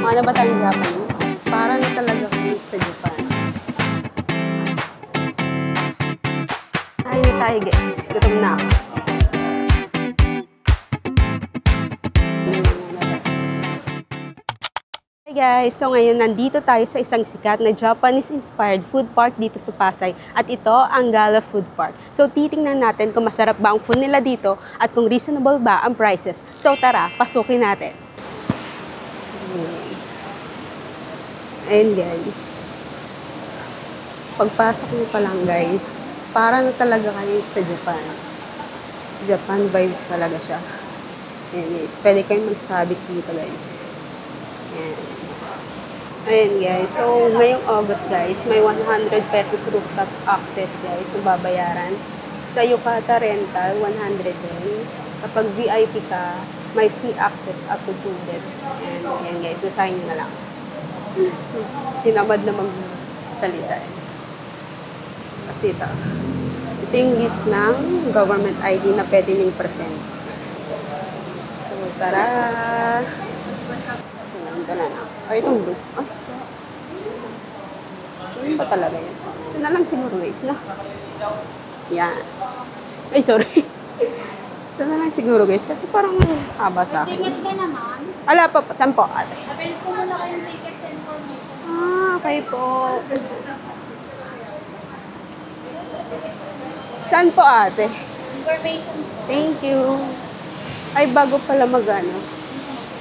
Ano ba tayong Japanese? Para na talaga kayo sa Japan. Kain na tayo guys. Gutom na ako. Hey guys! So ngayon nandito tayo sa isang sikat na Japanese-inspired food park dito sa Pasay. At ito ang Gala Food Park. So titingnan natin kung masarap ba ang food nila dito at kung reasonable ba ang prices. So tara, pasukin natin. Ayan guys. Pagpasok nyo pa lang guys, para na talaga kayo sa Japan. Japan vibes talaga siya. Ayan guys, pwede kayong magsabit dito guys. Ayan. Ayan guys, so ngayong August guys, may 100 pesos rooftop access guys na babayaran. Sa Yukata rental, 100 din. Kapag VIP ka, may free access up to 2 days. Ayan guys, basahin nyo na lang. Tinamad na magsalita eh. Kasi ito yung list ng government ID na pwede niyong present. So, tara! Ito na na. Ay, itong blue. Ah, so, yun ba talaga yun? Ito na lang siguro guys, no? Yan. Ay, sorry. Ito na lang siguro guys, kasi parang haba sa akin. Ticket ka naman? Ala pa, saan po ate? Avail ko muna kayong tickets and information. Ah, okay po. Saan po ate? Information po. Thank you. Ay, bago pala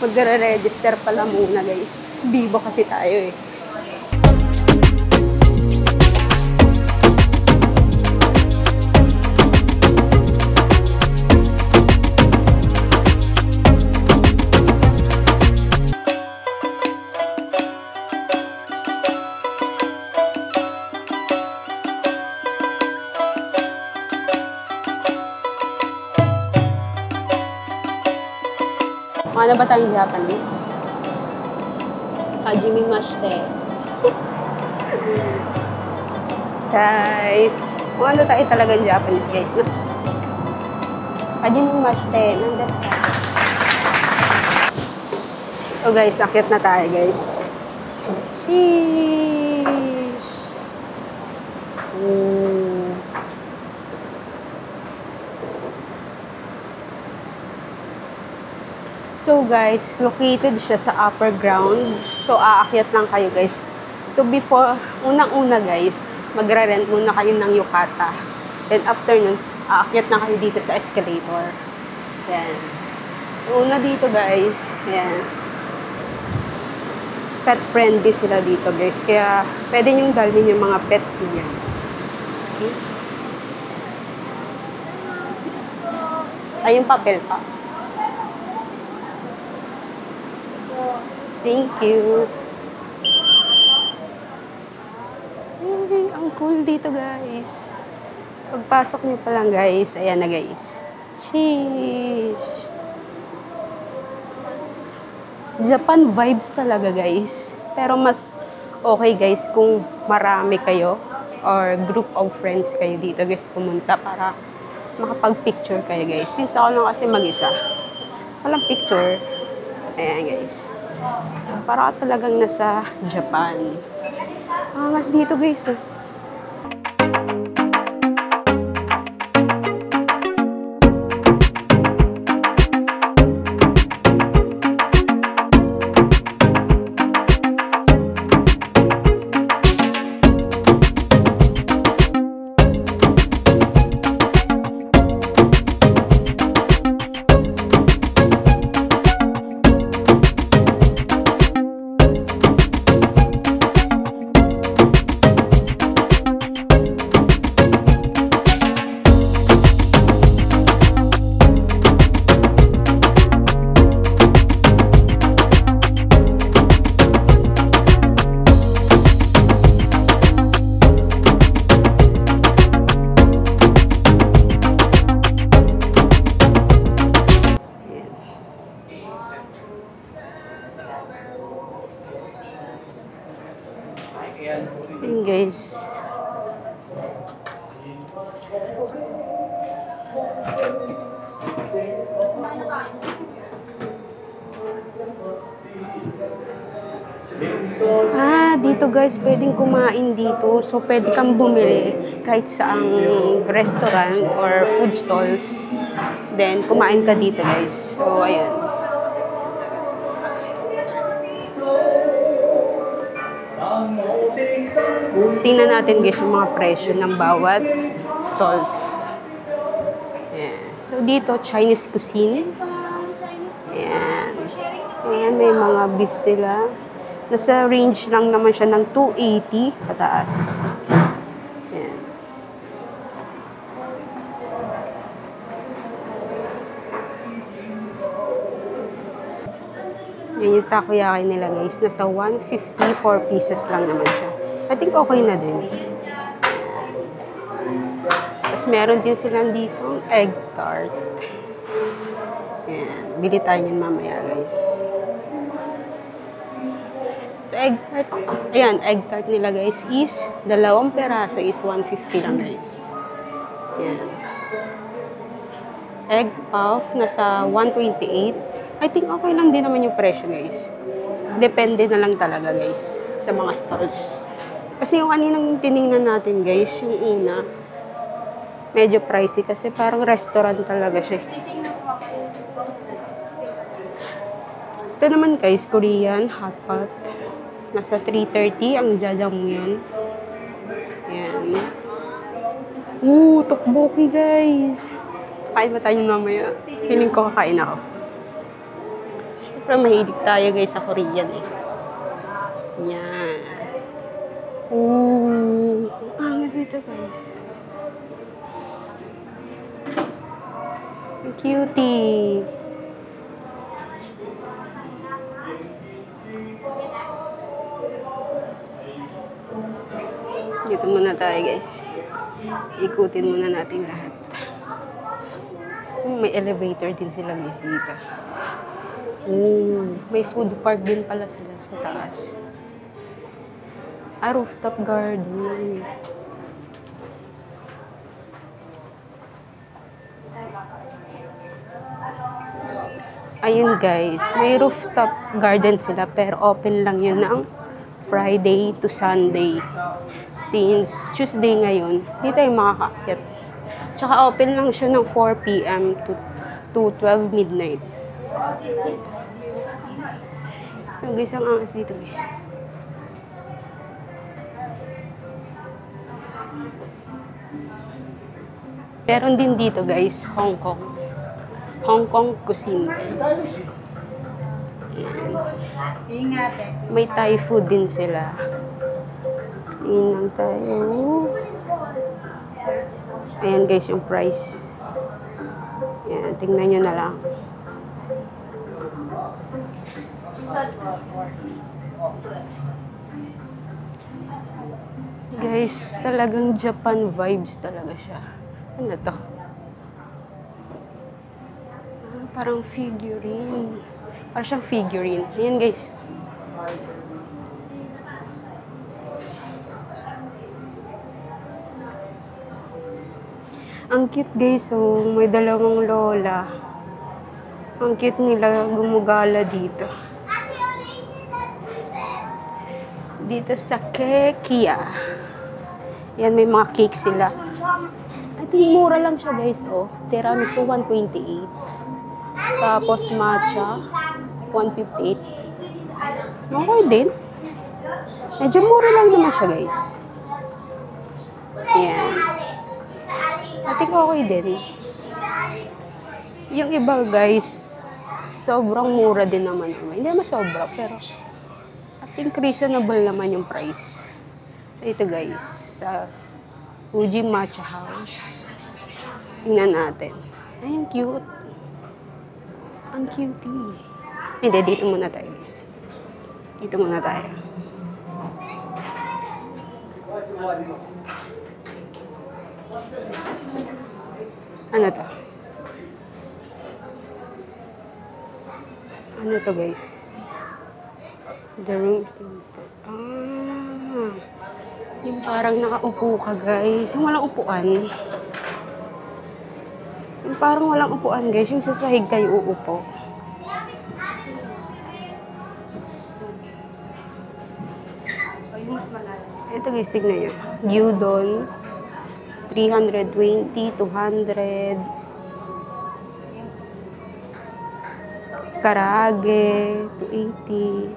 magre-register pala muna guys. Bibo kasi tayo eh. Ano ba tayong Japanese? Hajime mashite. Guys, ano tayo talagang Japanese guys, no? Hajime mashite. Nandes ka. So guys, akit na tayo guys. Sheesh. So guys, located siya sa upper ground. So aakyat lang kayo guys. So before, unang-una guys, magra-rent muna kayo ng yukata. Then after nun, aakyat na kayo dito sa escalator. Yan. So una dito guys, yan. Pet friendly sila dito guys. Kaya pwede nyo dalhin yung mga pets niyo guys. Okay? Ay, yung papel pa. Thank you. Ang cool dito, guys. Pagpasok niyo pa lang, guys. Ayan na, guys. Sheesh. Japan vibes talaga, guys. Pero mas okay, guys, kung marami kayo or group of friends kayo dito, guys, pumunta para makapag-picture kayo, guys. Since ako lang kasi mag-isa, walang picture. Ayan, guys. Para talagang nasa Japan. Angas dito guys. Ayan guys. Dito guys, pwedeng kumain dito. So, pwede kang bumili kahit saang restaurant or food stalls. Then, kumain ka dito guys. So, ayan. Tingnan natin guys yung mga presyo ng bawat stalls. Ayan. So, dito, Chinese cuisine. Ayan. Ayan, may mga beef sila. Nasa range lang naman siya ng 280 pataas. Ayan. Yan yung takoyaki nila guys. Nasa 150, 4 pieces lang naman siya. I think okay na din. Tapos meron din silang dito egg tart. Ayan. Bili tayo yan mamaya guys. Sa egg tart, ayan, egg tart nila guys is, 2 peraso is 150 lang guys. Ayan. Egg puff, nasa 128. I think okay lang din naman yung presyo guys. Depende na lang talaga guys sa mga stalls. Kasi yung kaninang tiningnan natin guys, yung una, medyo pricey kasi parang restaurant talaga siya. Ito naman guys, Korean hot pot. Nasa 330 ang jajangmyeon. Ayan. Tteokbokki guys. Kain ba tayo mamaya? Feeling ko kakain ako. Siyempre mahilig tayo guys sa Korean eh. Ayan. Ang angas ito guys. Ang cutie. Dito muna tayo guys. Ikutin muna natin lahat. May elevator din sila guys dito. May food park din pala sila sa taas. Rooftop garden. Ayun guys, may rooftop garden sila pero open lang yun ng Friday to Sunday. Since Tuesday ngayon, dito tayo makakaakyat. Tsaka open lang siya ng 4 p.m. to 12 midnight. So guys, ang angas dito guys. Meron din dito guys, Hong Kong. Hong Kong cuisine guys. May Thai food din sila. Tingin lang tayo. Ayan guys yung price. Ayan, tingnan nyo na lang. Guys, talagang Japan vibes talaga siya. Ano to? Parang figurine. Parang siyang figurine. Ayan guys. Ang cute guys, oh. May dalawang lola. Ang cute nila gumugala dito. Dito sa Kekia. Yan, may mga cake sila. I think mura lang siya guys, oh. Tiramisu 128. Tapos matcha 158. Okay din. Medyo mura lang naman siya guys. Yan. I think okay din. Yung iba guys, sobrang mura din naman. Hindi naman sobra, pero I think reasonable naman yung price. So ito guys, sa Fuji Matcha House. Tingnan natin. Ay, ang cute. Ang cutie. Hindi, dito muna tayo guys. Dito muna tayo. Ano to? Ano to guys? The room is limited. Yung parang nakaupo ka guys. Yung walang upuan. Yung parang walang upuan guys. Yung sa sahig kayo uupo. Ito guys, tignan nyo. Gyudon, 320, 200. Karage, 280.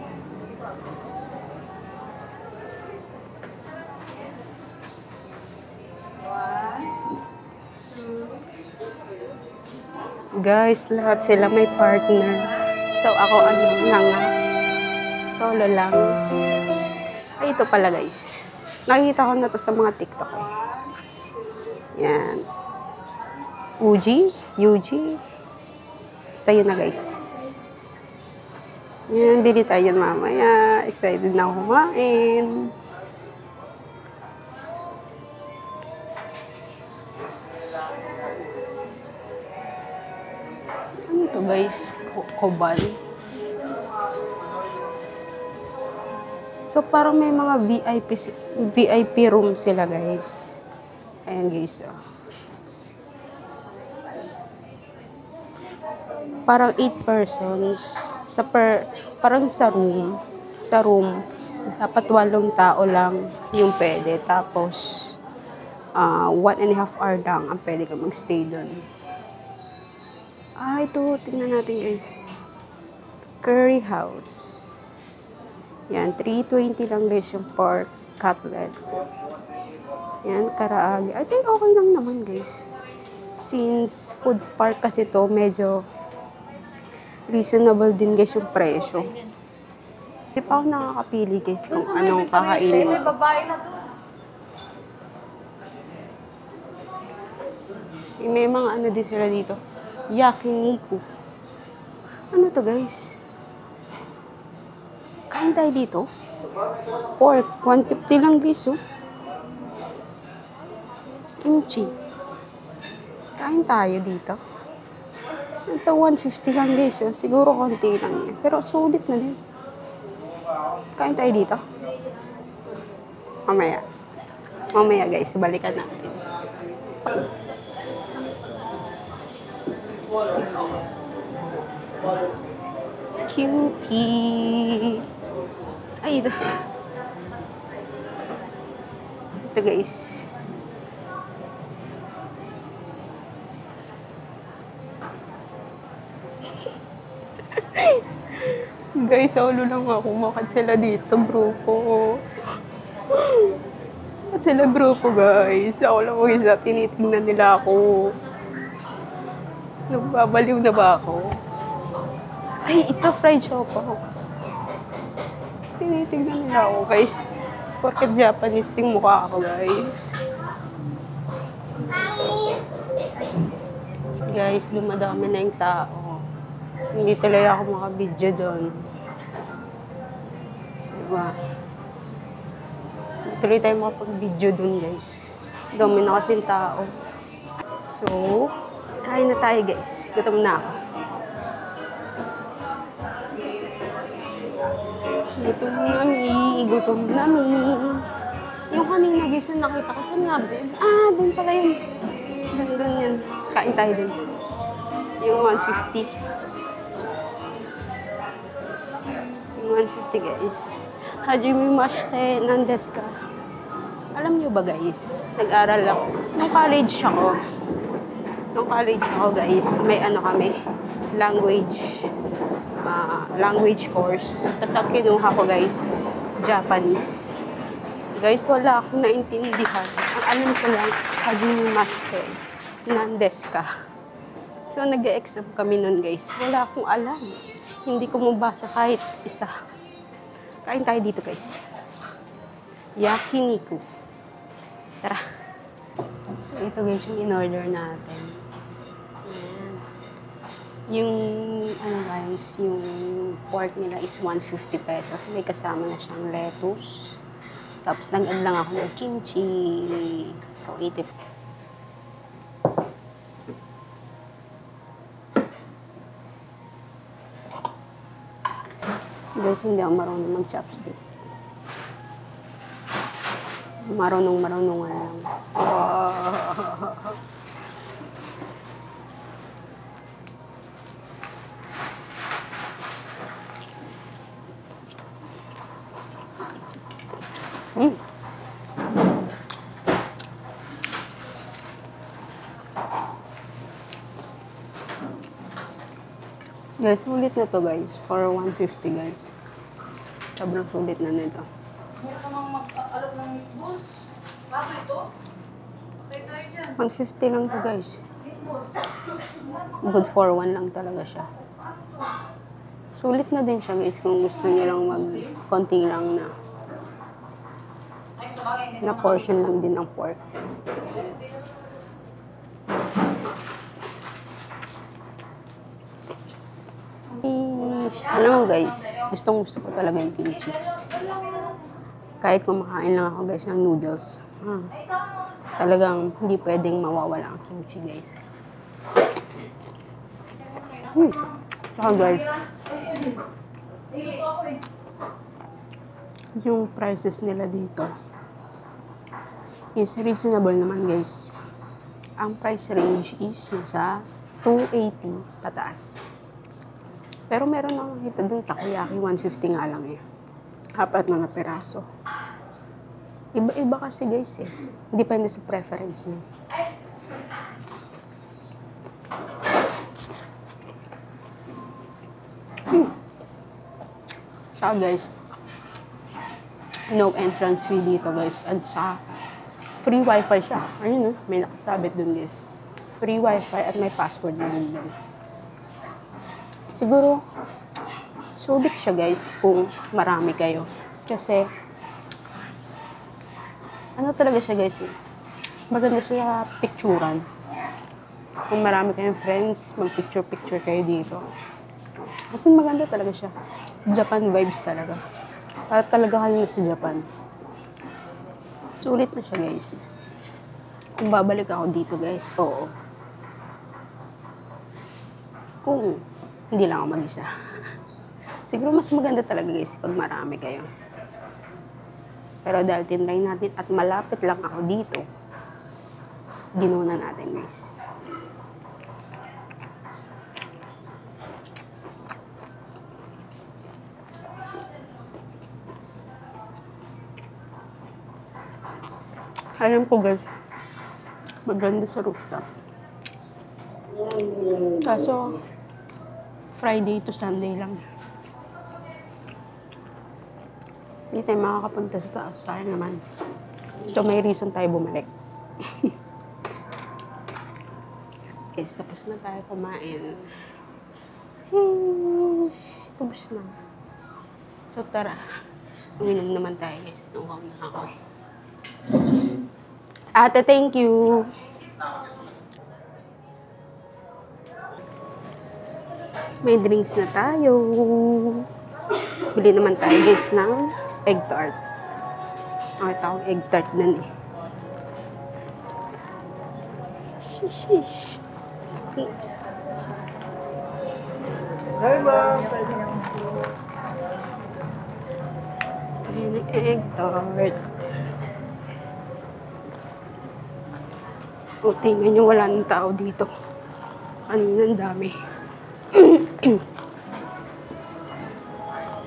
Guys, lahat sila may partner. So, ako ano lang, solo lang. Ay, ito pala guys. Nakikita ko na to sa mga TikTok. Yan. Uji. Basta yun na guys. Yan, bili tayo yan mamaya. Excited na ako kumain. Ano to guys? Koban. So, parang may mga VIP room sila guys. Ayan guys. Parang 8 persons parang sa room dapat 8 tao lang yung pwede, tapos 1.5 hour lang ang pwede ka magstay doon. Ito tingnan natin guys, curry house. Yan, 320 lang guys yung pork cutlet. Yan, karaage. I think okay lang naman guys, since food park kasi to, medyo reasonable din guys yung presyo. Hindi pa ako nakakapili guys kung anong kakainin ko. May mga ano din sila dito. Yakiniku. Ano to guys? Kain tayo dito? Pork. 150 lang guys oh. Kimchi. Kain tayo dito. Ito 150 lang guys oh. Siguro konti lang yan. Pero sulit na din. Kain tayo dito. Mamaya guys, balikan natin. Cutie. Ay, ito. Ito guys. Guys, solo lang ako. Makat sila dito, grupo. Makat sila grupo, guys. Ako lang mo isa, tinitingnan nila ako. Nagbabaliw na ba ako? Ay, ito, fried choco. Tinitingnan nila ako, guys. Porket Japanese yung mukha ako, guys. Guys, dumadami na yung tao. Hindi tuloy ako makabidyo doon. Diba? Hindi tuloy tayo makapag-video doon, guys. Dami na kasing tao. So, kain na tayo, guys. Gutom na ako. Gutom na mi. Yung kanina, guys, na nakita ko, saan nga ba yun? Doon pala yun. Doon yan. Kain tayo doon. Yung 150. Yung 150, guys. Hajime mashite nandesu ka? Alam niyo ba, guys? Nag-aral ako. Nung college ako, guys, may ano kami, language course. Tapos ang kinuha ko, guys, Japanese. Guys, wala akong naintindihan. Ang alam ko lang, hajime mashite nandesu ka? So, nag-exam kami nun, guys. Wala akong alam. Hindi ko mabasa kahit isa. Kain tayo dito, guys. Yakiniku. Tara. So, ito, guys, yung in-order natin. Ayan. Yung, guys, yung pork nila is 150 pesos. May kasama na siyang lettuce. Tapos, nag-add lang ako ng kimchi. So, 80. Guys, hindi ako marunong mag-chopstick. Marunong lang. Mm. Guys, sulit na to guys. For 150 guys. Sobrang sulit na nito. Meron ka nang mag-alok ng meatballs. Bago ito? Patay tayo dyan. 150 lang to guys. Meatballs. Good for one lang talaga siya. Sulit na din siya guys kung gusto niyo lang konti lang na portion lang din ng pork. Alam mo guys, gusto ko talaga yung kimchi. Kahit kumakain lang ako guys ng noodles. Talagang hindi pwedeng mawawala ang kimchi guys. Saka guys, yung prices nila dito is reasonable naman guys. Ang price range is nasa 280 pataas. Pero meron akong kita dun takoyaki, 150 nga lang eh. 4 na peraso. Iba-iba kasi guys eh. Depende sa preference niyo. Saka guys, no entrance fee dito guys. At saka, free wifi siya. Ayun may nakasabit dun guys. Free wifi at may password na rin dun. Siguro, sulit siya guys kung marami kayo. Kasi, ano talaga siya guys eh. Maganda siya picturan. Kung marami kayong friends, mag-picture-picture kayo dito. Kasi maganda talaga siya. Japan vibes talaga. Para talaga kayo sa Japan. Sulit na siya guys. Kung babalik ako dito guys, oo. Kung hindi lang ako mag-isa. Siguro mas maganda talaga guys pag marami kayo. Pero dahil tinry natin at malapit lang ako dito, ginuna natin guys. Alam ko guys, maganda sa rooftop. Kaso, Friday to Sunday lang. Hindi tayo makakapunta sa taas. Sayang naman. So, may reason tayo bumalik. Guys, tapos na tayo kumain. Sheesh! Ubus na. So, tara. Uminom naman tayo, guys. Nukaw na ako. Ate, thank you. May drinks na tayo. Bili naman tayo guys ng egg tart. Nakita akong egg tart nun eh. Shish. Hi, ma'am. Tayo ng egg tart. O, tingnan nyo, wala nang tao dito. Kanina ang dami.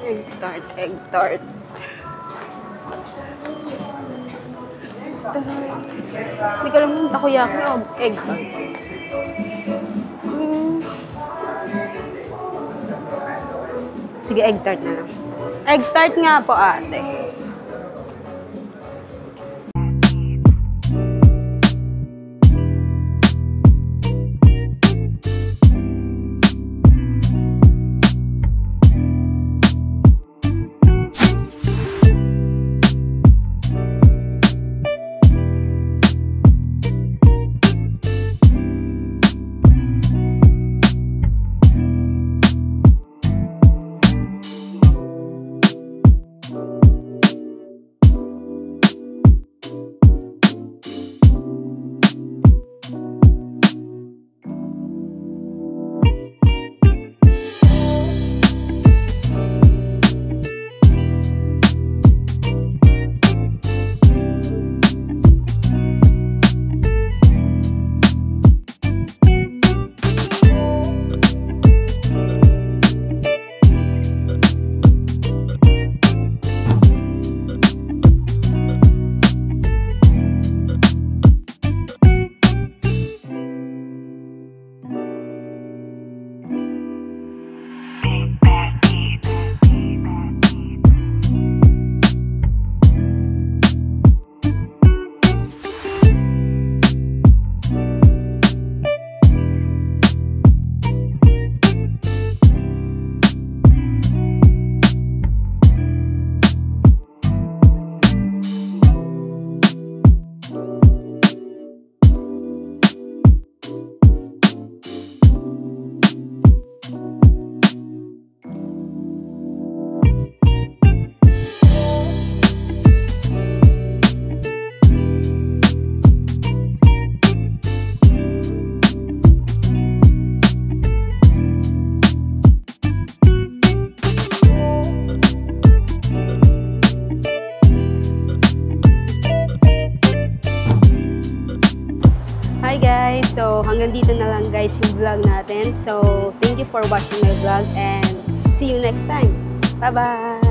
Egg tart, egg tart. Hindi ko alam kung takoyaki o egg tart. Sige, egg tart na lang. Egg tart nga po, ate. So, hanggang dito na lang guys yung vlog natin. So, thank you for watching my vlog and see you next time. Bye-bye!